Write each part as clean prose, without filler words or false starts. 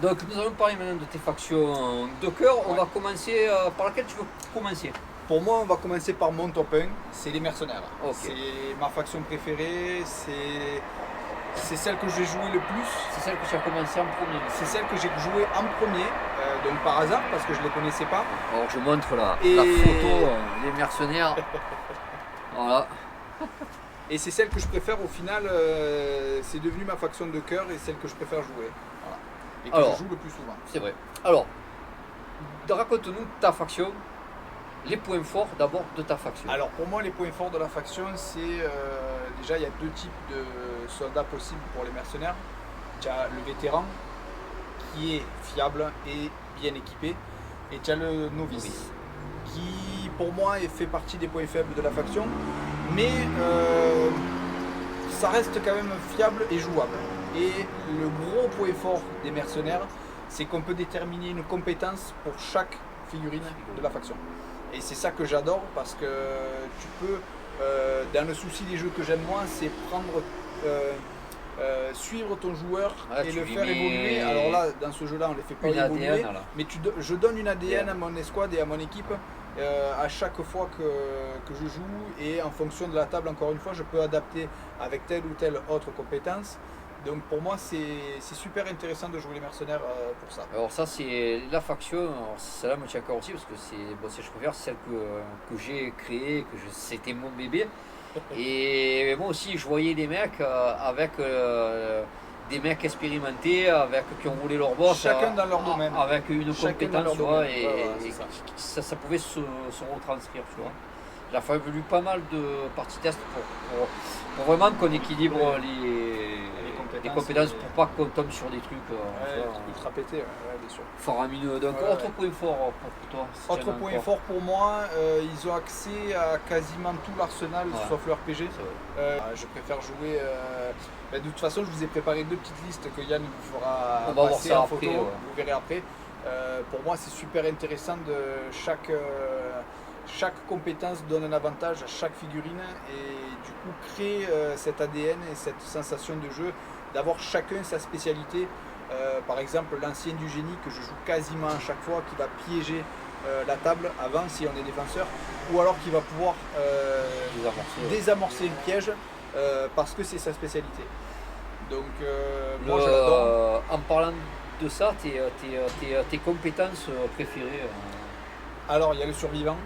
Donc nous allons parler maintenant de tes factions de cœur. On va commencer par laquelle tu veux commencer? Pour moi, on va commencer par mon top 1, c'est les mercenaires. Ok. C'est ma faction préférée, c'est celle que j'ai joué le plus, C'est celle que tu as commencé en premier. c'est celle que j'ai joué en premier, donc par hasard parce que je ne les connaissais pas. Alors je montre la Et- photo des mercenaires. Voilà. Et c'est celle que je préfère au final, c'est devenu ma faction de cœur et celle que je préfère jouer. Voilà. Et que Alors. je joue le plus souvent. C'est vrai. Alors, raconte-nous ta faction, les points forts d'abord de ta faction. Alors pour moi les points forts de la faction c'est déjà il y a deux types de soldats possibles pour les mercenaires. Tu as le vétéran qui est fiable et bien équipé et tu as le novice qui pour moi fait partie des points faibles de la faction mais ça reste quand même fiable et jouable. Et le gros point fort des mercenaires c'est qu'on peut déterminer une compétence pour chaque figurine de la faction. Et c'est ça que j'adore parce que tu peux, dans le souci des jeux que j'aime moi, c'est prendre, suivre ton joueur Ah, et tu le lui faire mets évoluer. Alors là, dans ce jeu-là, on ne les fait pas une évoluer, ADN, là. mais je donne une ADN à mon escouade et à mon équipe à chaque fois que je joue. Et en fonction de la table, encore une fois, je peux adapter avec telle ou telle autre compétence. Donc pour moi, c'est super intéressant de jouer les mercenaires pour ça. Alors ça c'est la faction, alors celle-là me tient encore aussi parce que c'est bon, je préfère celle que j'ai créée, c'était mon bébé. Et moi aussi je voyais des mecs avec des mecs expérimentés, qui ont roulé leur boss, Chacun dans leur domaine. avec une Chacun dans compétence, leur tu vois, domaine. et, Ouais, et c'est ça. ça pouvait se retranscrire, tu vois. Il a fallu pas mal de parties test pour vraiment qu'on équilibre les compétences pour pas qu'on tombe sur des trucs Ultra pété, ouais, bien sûr. faramineux. Donc, Ouais, autre ouais. point fort pour toi. si Autre tu en as point encore. fort pour moi, ils ont accès à quasiment tout l'arsenal Ouais. sauf le RPG. C'est vrai. Je préfère jouer. De toute façon, je vous ai préparé deux petites listes que Yann vous fera On va voir passer ça en après, photo. ouais. Vous verrez après. Pour moi, c'est super intéressant de chaque compétence donne un avantage à chaque figurine et du coup crée cet ADN et cette sensation de jeu d'avoir chacun sa spécialité. Par exemple, l'ancien du génie que je joue quasiment à chaque fois, qui va piéger la table avant si on est défenseur, ou alors qui va pouvoir désamorcer le piège parce que c'est sa spécialité. Donc moi je l'adore. En parlant de ça, tes compétences préférées. Alors il y a le survivant,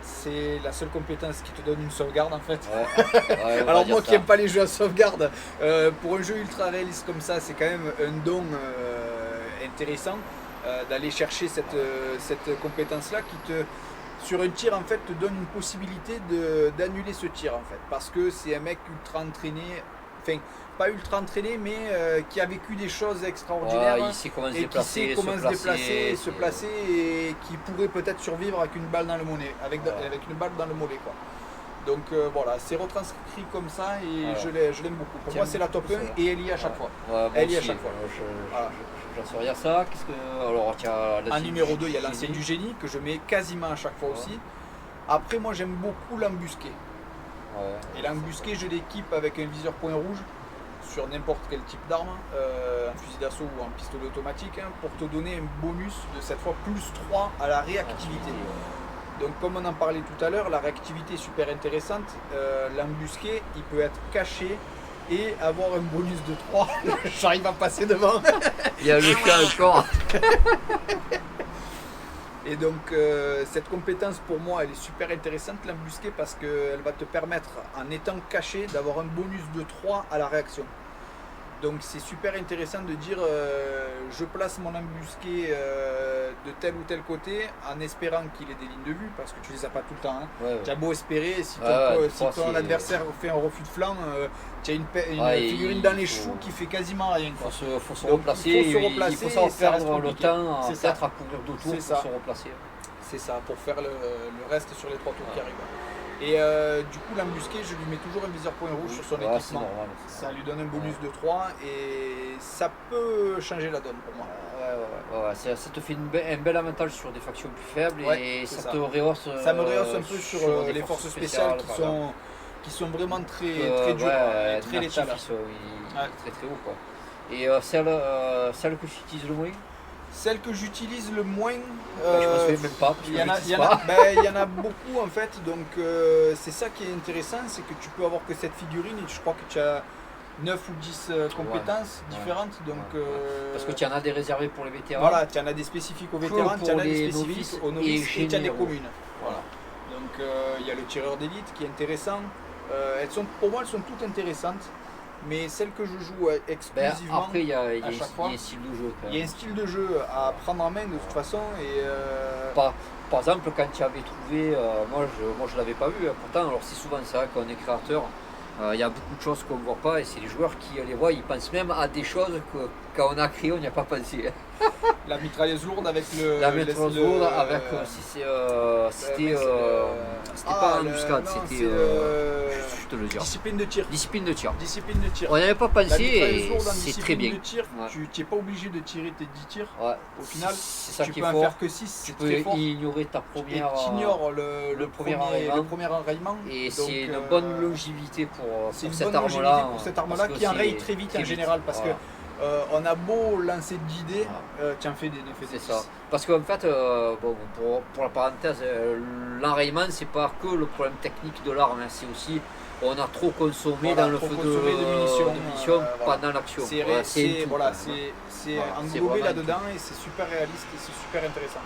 c'est la seule compétence qui te donne une sauvegarde en fait. Ouais, on va Alors dire moi ça. qui n'aime pas les jeux à sauvegarde, pour un jeu ultra réaliste comme ça, c'est quand même un don intéressant d'aller chercher cette compétence-là qui te, sur un tir en fait, te donne une possibilité d'annuler ce tir en fait, parce que c'est un mec ultra entraîné, enfin pas ultra entraîné, mais qui a vécu des choses extraordinaires. Ouais, il sait comment se Et qui déplacer, sait comment se déplacer, se et- placer et qui pourrait peut-être survivre avec une balle dans le mollet, avec Ouais. une balle dans le mollet quoi. Donc voilà, c'est retranscrit comme ça et Ouais. je l'aime beaucoup. Pour Tiens, moi c'est la top 1 celle-là. et elle y est à chaque fois. Ouais, moi Elle y est à aussi, chaque fois. Voilà. J'en sais rien ça. Qu'est-ce que. Alors, tiens, En numéro 2, il y a l'ancien du génie que je mets quasiment à chaque fois Ouais. aussi. Après moi j'aime beaucoup l'embusqué. Ouais. Et l'embusqué je l'équipe avec un viseur point rouge sur n'importe quel type d'arme, un fusil d'assaut ou un pistolet automatique, pour te donner un bonus de cette fois plus 3 à la réactivité. Donc comme on en parlait tout à l'heure, la réactivité est super intéressante. L'embusqué, il peut être caché et avoir un bonus de 3. J'arrive à passer devant. Il y a le chat encore. Et donc cette compétence pour moi elle est super intéressante l'embusqué parce qu'elle va te permettre en étant caché d'avoir un bonus de 3 à la réaction. Donc c'est super intéressant de dire je place mon embusqué de tel ou tel côté en espérant qu'il ait des lignes de vue parce que tu les as pas tout le temps. Hein. Ouais, Tu as beau espérer, si ton, Ouais, si ton c'est- adversaire fait un refus de flanc, tu as une Ouais, figurine il dans les faut- choux qui fait quasiment rien. Il quoi. faut se Donc, replacer. il faut se replacer Il faut savoir et ça reste perdre le compliqué. temps C'est ça. peut-être à courir d'autour C'est pour ça. se replacer. C'est ça, pour faire le reste sur les 3 tours qui Ouais. arrivent. Et du coup, l'embusqué, je lui mets toujours un viseur point rouge sur son Ouais, c'est équipement. normal. Ça lui donne un bonus de 3 et ça peut changer la donne pour moi. Ouais, ça te fait un bel avantage sur des factions plus faibles Ouais, et c'est ça ça. te rehausse. Ça me rehausse un peu sur des les forces spéciales par exemple. qui sont vraiment très Ouais, dures, et très natif, létales. ils sont Ouais. très très haut quoi. Et celle que tu utilises le moins? Celle que j'utilise le moins, Je m'en souviens même pas, parce que il y en a, je l'utilise pas. il y en a beaucoup en fait, donc c'est ça qui est intéressant, c'est que tu peux avoir que cette figurine et je crois que tu as 9 ou 10 compétences différentes. Donc, Parce que tu en as des réservés pour les vétérans. voilà, tu en as des spécifiques aux vétérans, tu en as des novices spécifiques aux novices et tu as des généraux. communes. Voilà. Donc il y a le tireur d'élite qui est intéressant. Pour moi, elles sont toutes intéressantes, mais celles que je joue exclusivement, Après, il y a à chaque fois, un style de jeu. Quand il y a même. un style de jeu à prendre en main de toute façon. Et, Par exemple, quand tu avais trouvé, moi je l'avais pas vu, pourtant, alors c'est souvent ça quand on est créateur, il y a beaucoup de choses qu'on ne voit pas et c'est les joueurs qui les voient, ils pensent même à des choses que quand on a créé, on n'y a pas pensé. la mitrailleuse lourde avec le. La maîtrise lourde avec, c'était pas un embuscade, c'était, je te le dis. Discipline de tir. Discipline de tir. Discipline de tir. On n'y avait pas La pensé mitrailleuse et lourde en c'est très discipline bien. de tir, Ouais. tu n'es pas obligé de tirer tes 10 tirs. Ouais. Au final, c'est ça tu qui peux est en fort. faire que 6, Tu c'est peux très fort. ignorer ta Et première. tu ignores le premier enraillement. le premier enraillement. Et Donc, c'est une bonne longévité pour c'est une cette bonne arme-là. longévité pour cette arme-là parce qui que enraye c'est très vite en vite. général parce Voilà. que on a beau lancer d'idées, Voilà. tu en fais des 9 et des C'est 10. ça. Parce qu'en fait, bon, pour la parenthèse, l'enrayement, c'est pas que le problème technique de l'arme, hein, c'est aussi on a trop consommé Voilà, dans le trop feu consommé de munitions, voilà, voilà. pendant l'action. C'est Voilà, c'est un tout, voilà, quoi. c'est Voilà, c'est englobé vraiment là-dedans et c'est super réaliste et c'est super intéressant.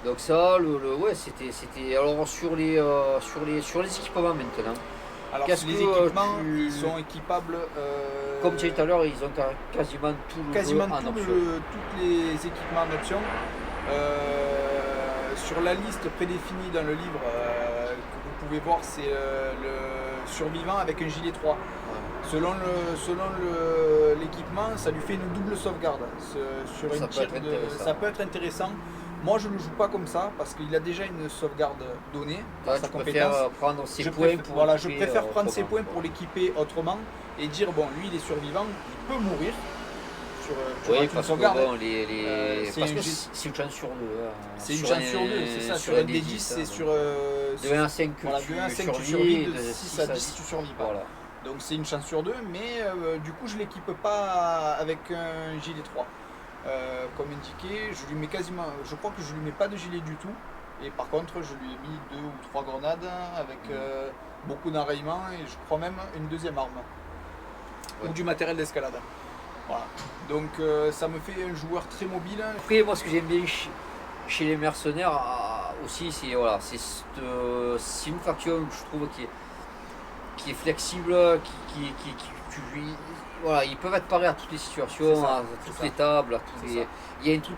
Donc ça, ouais, c'était. Alors sur les équipements maintenant. Alors Qu'est-ce les que, équipements, tu- ils sont équipables. Comme tu as dit tout à l'heure, ils ont quasiment tout le quasiment jeu en tous option. tous les équipements en option. Sur la liste prédéfinie dans le livre que vous pouvez voir, c'est le survivant avec un gilet 3. Selon l'équipement, ça lui fait une double sauvegarde sur Ça une peut tir être intéressant. ça peut être intéressant. Moi je ne le joue pas comme ça parce qu'il a déjà une sauvegarde donnée dans Ouais, sa tu préfères compétence. prendre ses Je points préfère, pour voilà, je équiper, préfère prendre ses autrement. points pour l'équiper autrement et dire bon lui il est survivant, il peut mourir sur tu Oui, rates une parce que sauvegarde. bon, c'est parce une que gé- c'est une chance sur deux. C'est une chance sur deux, c'est ça, sur un des 10 c'est sur de 1 à 5 que voilà, tu de 1 à 5 tu survis, survis, et de 6 à 10 tu survis pas. Voilà. Donc c'est une chance sur deux, mais du coup je l'équipe pas avec un gilet 3. Comme indiqué, je lui mets quasiment, je crois que je lui mets pas de gilet du tout. Et par contre, je lui ai mis 2 ou 3 grenades avec beaucoup d'enraillement et je crois même une deuxième arme. Ouais. Ou du matériel d'escalade. Voilà. Donc ça me fait un joueur très mobile. Après, moi, ce que j'aime bien chez les mercenaires aussi, c'est voilà, c'est une faction que je trouve qui est flexible, voilà, ils peuvent être parés à toutes les situations, C'est ça, à c'est toutes ça. les tables, à tous C'est les. ça. Il y a un truc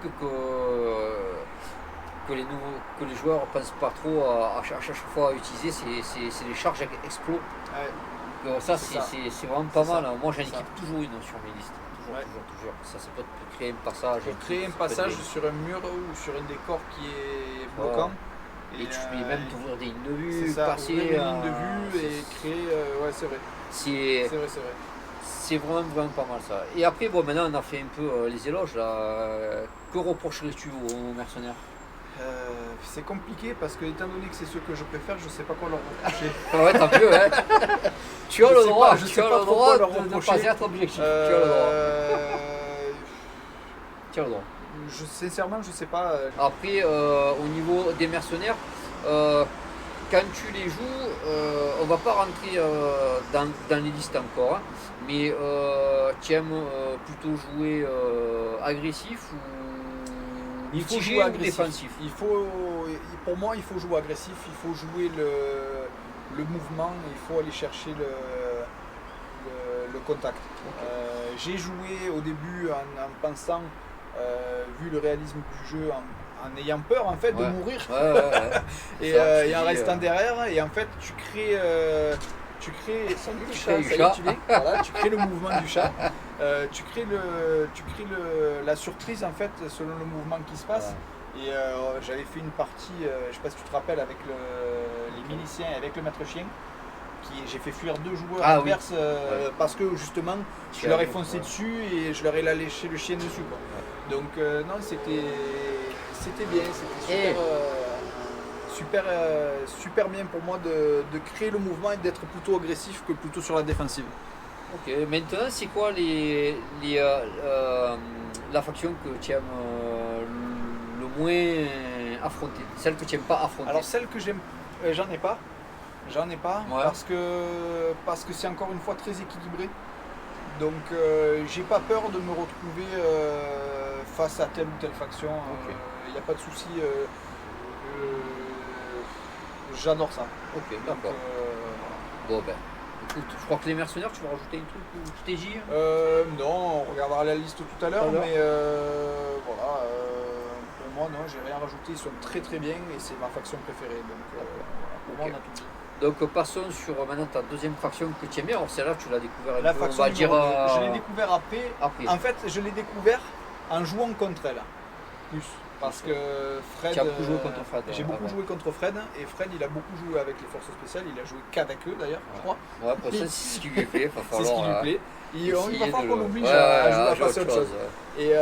que les joueurs ne pensent pas trop à chaque fois à utiliser, c'est les charges explos. Ouais. Donc ça, C'est ça. c'est vraiment pas C'est mal. ça. Moi, j'en C'est ça. équipe toujours une sur mes listes. Toujours, Ouais. toujours. Ça peut te créer un passage. Pour créer un ça peut être passage bien. sur un mur ou sur un décor qui est bloquant. Et tu peux même t'ouvrir des lignes de c'est vue, ça, passer. ouvrir une ligne de vue et créer. Ouais, c'est vrai. C'est C'est vrai, c'est vrai. c'est vraiment pas mal ça. Et après, bon, maintenant on a fait un peu les éloges là. Que reprocherais-tu aux mercenaires? C'est compliqué parce que étant donné que c'est ceux que je préfère, je sais pas quoi leur reprocher. Ah ouais, tant mieux, hein. Tu as Je le sais droit, pas, je tu sais as pas le trop droit quoi leur de ne pas reprocher. être objectif. Tu as le droit. Tu as le droit. Sincèrement, je sais pas. Après, au niveau des mercenaires, quand tu les joues, on va pas rentrer dans les listes encore, hein, mais tu aimes plutôt jouer agressif ou Il faut mitigé jouer ou agressif. défensif? Pour moi, il faut jouer agressif. Il faut jouer le mouvement. Il faut aller chercher le contact. J'ai joué au début en pensant, vu le réalisme du jeu, en ayant peur en fait de Ouais. mourir Ouais. et, Ça, tu et en dis, restant derrière. Et en fait, tu crées. Salut le chat, crées du ça y est, chat. tu l'es. Voilà, tu crées le mouvement du chat. Tu crées la surprise en fait selon le mouvement qui se passe. Et j'avais fait une partie, je sais pas si tu te rappelles, avec les miliciens et avec le maître chien. J'ai fait fuir 2 joueurs Ah oui. adverses parce que justement je leur ai foncé dessus et je leur ai léché le chien dessus. Quoi. Donc non, c'était bien, c'était super bien pour moi de créer le mouvement et d'être plutôt agressif que plutôt sur la défensive. Ok, maintenant, c'est quoi la faction que tu aimes le moins affronter? Celle que tu n'aimes pas affronter? Alors celle que j'aime, j'en ai pas. J'en ai pas Ouais. parce que c'est encore une fois très équilibré. Donc j'ai pas peur de me retrouver face à telle ou telle faction. Ok. Il n'y a pas de souci. J'adore ça. Ok, Donc, d'accord. Bon, ben, écoute, je crois que les mercenaires, tu veux rajouter un truc ou tu t'es dit? non, on regardera la liste tout à l'heure, Tout à l'heure. mais voilà. Pour moi, non, j'ai rien rajouté. Ils sont très très bien et c'est ma faction préférée. Donc voilà, pour moi, Ok. on a tout dit. Donc passons sur maintenant ta deuxième faction que tu aimes bien. Alors celle-là, tu l'as découvert un La peu, faction on va dire numéro 2, je l'ai découvert après. après. En fait, je l'ai découvert en jouant contre elle. Plus. Parce que Fred. Tu as beaucoup joué contre Fred, J'ai beaucoup ouais. joué contre Fred. Et Fred, il a beaucoup joué avec les forces spéciales. Il a joué qu'avec eux d'ailleurs, je crois. Ouais, après ça, c'est ce qui lui plaît. Va C'est ce qui lui falloir, plaît. Il va essayer falloir de qu'on le- l'oblige Ouais, à jouer à jouer passer autre chose. ouais. Et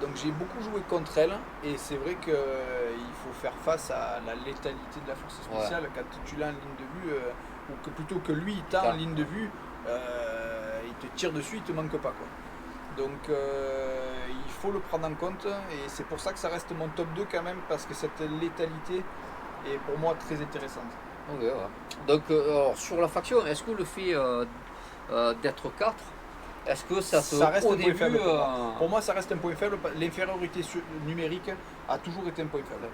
donc j'ai beaucoup joué contre elle. Et c'est vrai qu'il faut faire face à la létalité de la force spéciale. Quand tu l'as en ligne de vue, ou que plutôt que lui, il t'a en ligne de vue, il te tire dessus, il te manque pas, quoi. Donc il faut le prendre en compte et c'est pour ça que ça reste mon top 2 quand même parce que cette létalité est pour moi très intéressante. Ok, ouais. Donc alors, sur la faction, est-ce que le fait d'être 4, est-ce que ça te Ça reste au un point début faible pour moi. Pour moi ça reste un point faible, l'infériorité numérique a toujours été un point faible.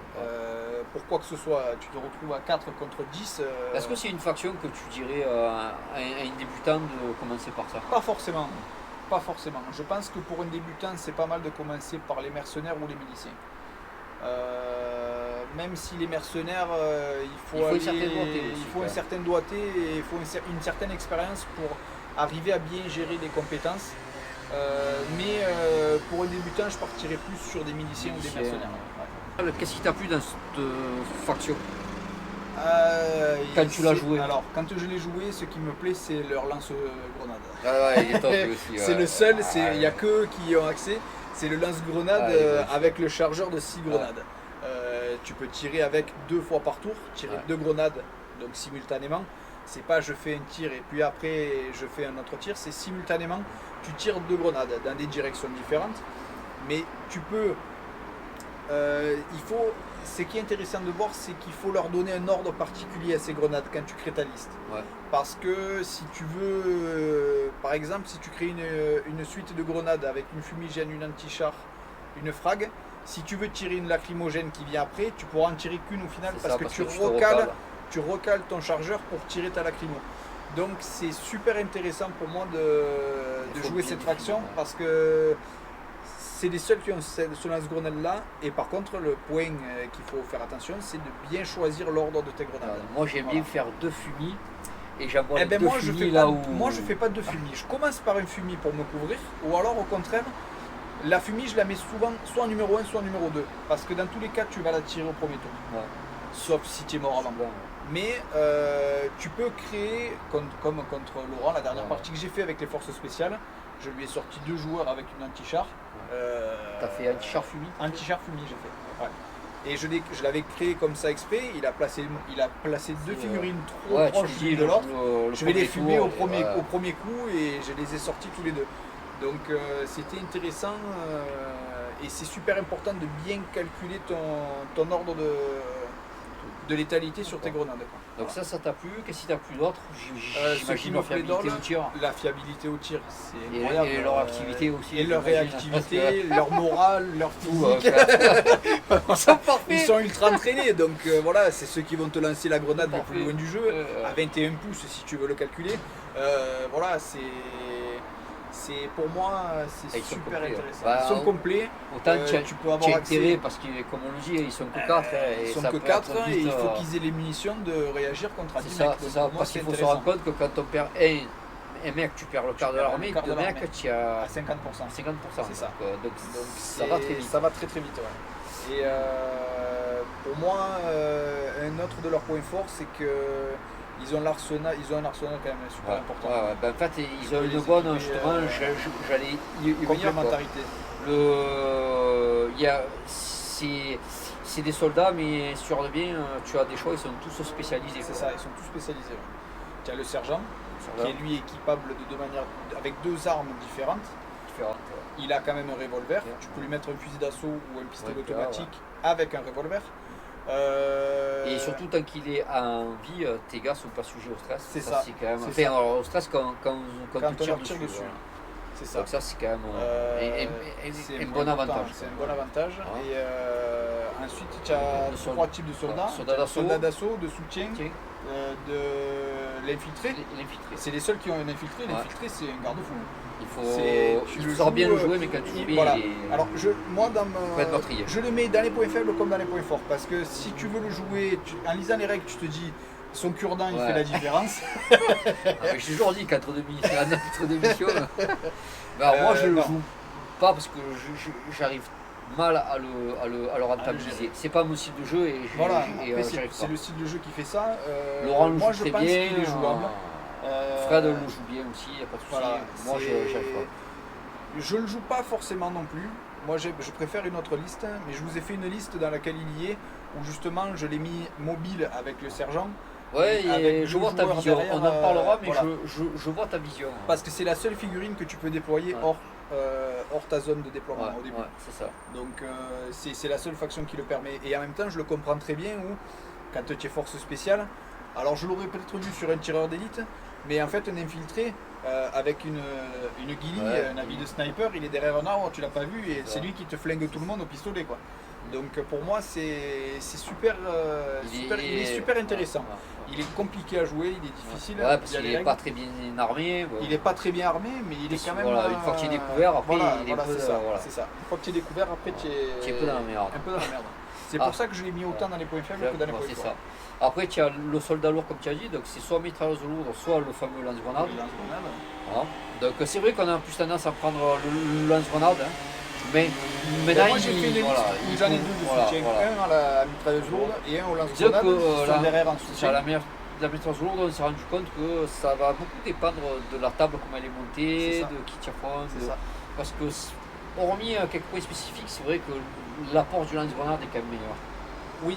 Pourquoi que ce soit, tu te retrouves à 4 contre 10. Est-ce que c'est une faction que tu dirais à un débutant de commencer par ça? Pas forcément. Pas forcément. Je pense que pour un débutant, c'est pas mal de commencer par les mercenaires ou les miliciens. Même si les mercenaires, il faut une certaine doigté aussi, il faut quoi. une certaine doigté et il faut une certaine expérience pour arriver à bien gérer les compétences. Mais pour un débutant, je partirais plus sur des miliciens ou des Miliciens, mercenaires. Qu'est-ce qui t'a plu dans cette faction? Quand tu l'as joué. Alors, quand je l'ai joué, ce qui me plaît, c'est leur lance-grenade. Ah ouais, il est top lui aussi. C'est ouais. le seul, Ah, il n'y a que qui y ont accès. C'est le lance-grenade Ah, il est bon, avec le chargeur de 6 grenades. Tu peux tirer avec 2 fois par tour, tirer 2 grenades donc simultanément. C'est pas je fais un tir et puis après je fais un autre tir, c'est simultanément tu tires 2 grenades dans des directions différentes. Mais tu peux. Ce qui est intéressant de voir, c'est qu'il faut leur donner un ordre particulier à ces grenades quand tu crées ta liste. Ouais. Parce que si tu veux, par exemple, si tu crées une suite de grenades avec une fumigène, une anti-char, une frag, si tu veux tirer une lacrymogène qui vient après, tu pourras en tirer qu'une au final C'est parce ça, que parce tu que tu te recales. recales ton chargeur pour tirer ta lacrymo. Donc c'est super intéressant pour moi de faut jouer bien cette faction définir, ouais. parce que c'est les seuls qui ont ce lance-grenade là. Et par contre, le point qu'il faut faire attention, c'est de bien choisir l'ordre de tes grenades. Moi j'aime bien faire 2 fumis et j'envoie Eh les ben 2 moi je, fumis fais là pas, où. moi je fais pas de fumis. Je commence par un fumis pour me couvrir, ou alors au contraire, la fumée je la mets souvent soit en numéro 1 soit en numéro 2. Parce que dans tous les cas tu vas la tirer au premier tour. Ouais. Sauf si tu es mort avant. Bon. Mais tu peux créer, comme contre Laurent, la dernière Ouais. partie que j'ai fait avec les forces spéciales, je lui ai sorti 2 joueurs avec une anti-char. T'as fait anti-char fumi? Anti-char fumée j'ai fait. Ouais. Et je l'avais créé comme ça exprès, il a placé 2 figurines trop Ouais, tu proches me dis l'une de l'autre. le Je vais les premier fumer tour, au premier coup et je les ai sortis tous les deux. Donc c'était intéressant et c'est super important de bien calculer ton ordre de létalité sur tes grenades. Quoi. Donc ça t'a plu? Qu'est-ce qui t'a plu d'autre? Ce qui J'imagine me la plaît fiabilité dans au tir. la fiabilité au tir, c'est Et incroyable. leur activité aussi, Et leur j'imagine. réactivité, leur morale, leur Tout, physique. ils sont Ils parfaits. sont ultra entraînés, donc voilà, c'est ceux qui vont te lancer la grenade le Parfait. plus loin du jeu, à 21 pouces si tu veux le calculer. Voilà, c'est pour moi, c'est Ils sont super complets, intéressant. bah, Ils sont complets. Autant Tu peux avoir intérêt accès. parce que comme on le dit, ils sont que 4. Ils sont que 4 et il faut qu'ils aient les munitions de réagir contre un C'est 10 ça, mecs. c'est Donc, ça, pour moi, parce c'est qu'il faut se intéressant. rendre compte que quand on perd un mec, tu perds le quart de perds l'armée, le quart de deux mecs, l'armée. tu as À 50%. 50%. C'est ça. Donc ça Et va très vite. Ça va très très vite, ouais. Et pour moi, un autre de leurs points forts, c'est que ils ont un arsenal quand même super important. Ouais. Ben, en fait, ils ont peux une les bonne, équiper, justement, j'allais y venir. Quoi. Complémentarité. C'est des soldats, mais sur le bien, tu as des choix, ils sont tous spécialisés. C'est quoi. ça, ils sont tous spécialisés. Ouais. Tu as le sergent, qui est lui équipable de deux manières, avec deux armes différentes. Il a quand même un revolver. Tu peux lui mettre un fusil d'assaut ou un pistolet automatique avec un revolver. Et surtout, tant qu'il est en vie, tes gars sont pas sujets au stress. C'est ça. C'est quand même. C'est ça. Au stress quand tu tires dessus. Voilà. C'est ça. Donc ça, c'est quand même un bon important, avantage. C'est un bon avantage. Et ensuite, tu as trois types de soldats. Soldat d'assaut, de soutien, de l'infiltré. C'est les seuls qui ont un infiltré. L'infiltré, c'est un garde-fou. Il faut bien le jouer, mais quand tu le mets, voilà. Alors, moi, je le mets dans les points faibles comme dans les points forts. Parce que si tu veux le jouer, en lisant les règles, tu te dis son cure-dent, il fait la différence. J'ai toujours dit qu'entre deux missions. Moi, je le joue pas parce que j'arrive mal à le rentabiliser. C'est pas mon style de jeu et voilà. C'est le style de jeu qui fait ça. Laurent le moi, joue je pense qu'il est jouable. Fred le joue bien aussi, il n'y a pas de souci. Voilà, moi, j'arrive pas. Je le joue pas forcément non plus. Moi, je préfère une autre liste, mais je vous ai fait une liste dans laquelle il y est, où justement, je l'ai mis mobile avec le sergent. Ouais, et je vois ta vision. Derrière, on en parlera, mais voilà. je vois ta vision. Parce que c'est la seule figurine que tu peux déployer hors ta zone de déploiement au début. C'est ça. Donc c'est la seule faction qui le permet. Et en même temps, je le comprends très bien où, quand tu es force spéciale, alors je l'aurais peut-être vu sur un tireur d'élite, mais en fait, un infiltré avec une ghillie, un habit de sniper, il est derrière un arbre, tu l'as pas vu, et c'est lui qui te flingue tout le monde au pistolet, quoi. Donc pour moi, c'est super, il est super intéressant. Il est compliqué à jouer, il est difficile. Ouais, parce qu'il n'est pas très bien armé. Il n'est pas très bien armé, mais il est quand même. Voilà, une fois que tu es découvert, après, il est c'est ça. Une fois que tu es découvert, après, tu es un peu dans la merde. C'est pour ça que je l'ai mis autant dans les points faibles que dans les points forts. Après, tu as le soldat lourd, comme tu as dit, donc c'est soit mitrailleuse lourde, soit le fameux lance-grenade. Voilà. Donc c'est vrai qu'on a en plus tendance à prendre le lance-grenade. Mais là, moi j'ai fait une liste où j'en ai deux de soutien. Un à la mitrailleuse lourde et un au lance-grenade qui sont derrière en soutien. La mitrailleuse lourde, on s'est rendu compte que ça va beaucoup dépendre de la table, comment elle est montée, de qui tire fond. Parce que, hormis quelques points spécifiques, c'est vrai que l'apport du lance-grenade est quand même meilleur. Oui.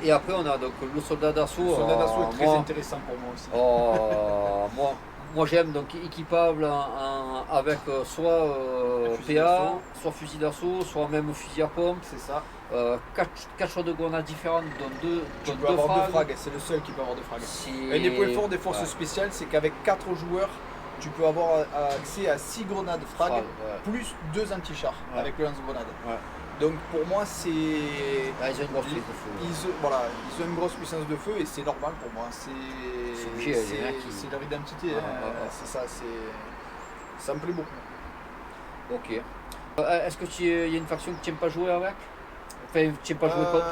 Et après, on a donc le soldat d'assaut. Le soldat d'assaut est très intéressant pour moi aussi. Moi j'aime donc équipable avec soit PA, soit fusil d'assaut, soit même fusil à pompe. C'est ça. 4 choix de grenades différentes, dont deux frags. C'est le seul qui peut avoir deux frags. Un des points forts des forces spéciales, c'est qu'avec 4 joueurs, tu peux avoir accès à 6 grenades frag, plus 2 anti-chars avec le lance-grenade. Donc pour moi, c'est. Ils ont une grosse puissance de feu. Ils ont une grosse puissance de feu et c'est normal pour moi. C'est leur identité. C'est ça. Ça me plaît beaucoup. Ok. Est-ce qu'il y a une faction que tu n'aimes pas jouer avec? Enfin, tu n'aimes pas jouer contre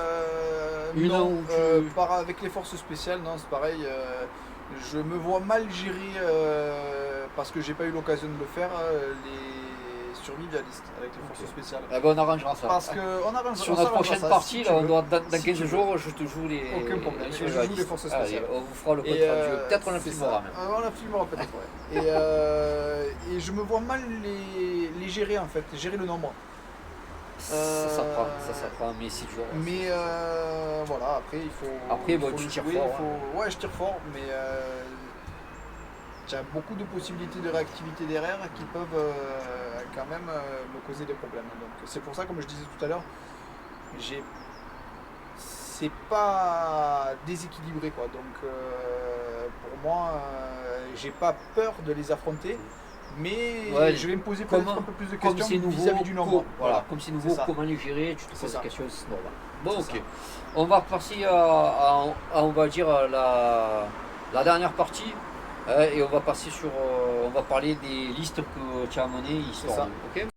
Non, avec les forces spéciales, non, c'est pareil. Je me vois mal gérer, parce que j'ai pas eu l'occasion de le faire, les survivalistes avec les forces spéciales. On arrangera ça. Parce que sur notre prochaine partie, là, dans 15 jours, je te joue les. Aucun problème, je joue les forces spéciales. On vous fera le compte rendu. Peut-être on la filmera même. On la filmera peut-être, ouais. Et je me vois mal les gérer en fait, gérer le nombre. Ça prend, mais c'est dur. Mais voilà, après il faut. Après, tu tires fort. Ouais, je tire fort, mais il y a beaucoup de possibilités de réactivité derrière qui peuvent quand même me causer des problèmes. Donc c'est pour ça, comme je disais tout à l'heure, c'est pas déséquilibré quoi. Donc pour moi, j'ai pas peur de les affronter. Mais je vais me poser peut-être un peu plus de questions vis-à-vis du nombre. Voilà, comme c'est nouveau, comment les gérer, tu te poses des questions, c'est normal. Bon, ok. On va passer à on va dire, la dernière partie. Et on va passer on va parler des listes que tu as amenées, histoire. Ça. Ok.